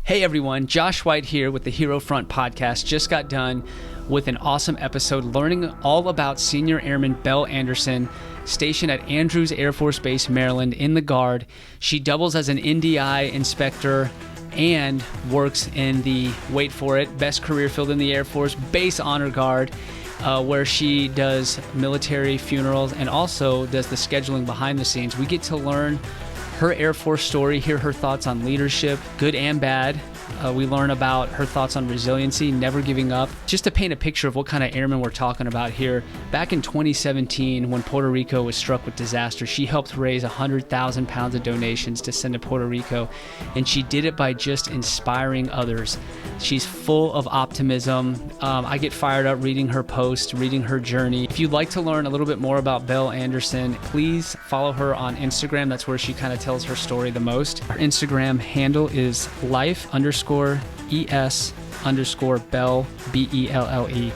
Hey everyone, Josh White here with the HeroFront podcast. Just got done with an awesome episode learning all about Senior Airman Belle Andersen, stationed at Andrews Air Force Base, Maryland, in the Guard. She doubles as an NDI inspector and works in the, wait for it, best career field in the Air Force, Base Honor Guard, where she does military funerals and also does the scheduling behind the scenes. We get to learn her Air Force story, hear her thoughts on leadership, good and bad. We learn about her thoughts on resiliency, never giving up. Just to paint a picture of what kind of airmen we're talking about here, back in 2017, when Puerto Rico was struck with disaster, she helped raise 100,000 pounds of donations to send to Puerto Rico, and she did it by just inspiring others. She's full of optimism. I get fired up reading her posts, reading her journey. If you'd like to learn a little bit more about Belle Andersen, please follow her on Instagram. That's where she kind of tells her story the most. Her Instagram handle is life_es_Belle, BELLE.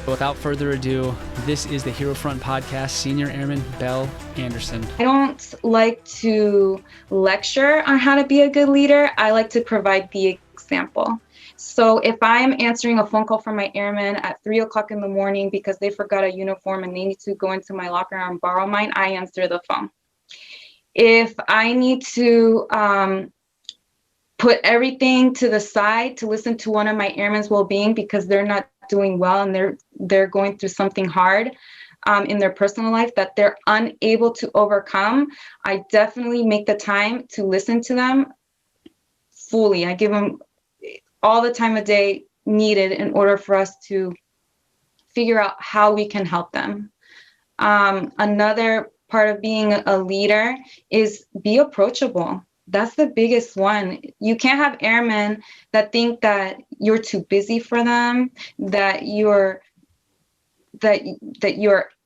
Without further ado, this is the HeroFront podcast, Senior Airman Belle Andersen. I don't like to lecture on how to be a good leader. I like to provide the example. So if I'm answering a phone call from my airmen at 3 o'clock in the morning because they forgot a uniform and they need to go into my locker and borrow mine, I answer the phone. If I need to put everything to the side to listen to one of my airmen's well-being because they're not doing well and they're going through something hard in their personal life that they're unable to overcome, I definitely make the time to listen to them fully. I give them all the time of day needed in order for us to figure out how we can help them. Another part of being a leader is be approachable. That's the biggest one. You can't have airmen that think that you're too busy for them, that you're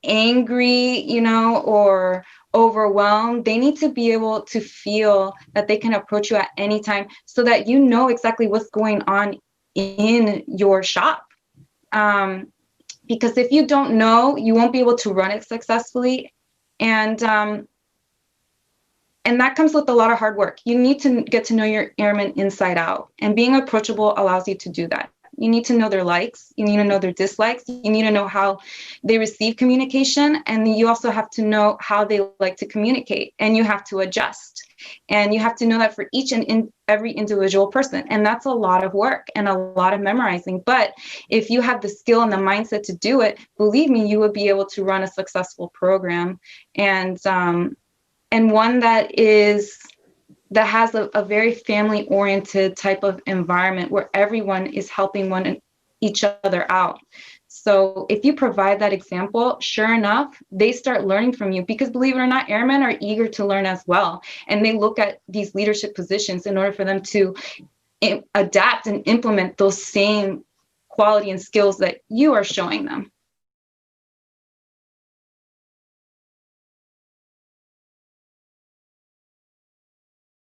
angry, or overwhelmed. They need to be able to feel that they can approach you at any time so that you know exactly what's going on in your shop. Because if you don't know, you won't be able to run it successfully. And that comes with a lot of hard work. You need to get to know your airmen inside out. And being approachable allows you to do that. You need to know their likes. You need to know their dislikes. You need to know how they receive communication. And you also have to know how they like to communicate. And you have to adjust. And you have to know that for each and every individual person. And that's a lot of work and a lot of memorizing. But if you have the skill and the mindset to do it, believe me, you would be able to run a successful program. And one that has a very family-oriented type of environment where everyone is helping each other out. So if you provide that example, sure enough, they start learning from you because, believe it or not, airmen are eager to learn as well. And they look at these leadership positions in order for them to adapt and implement those same quality and skills that you are showing them.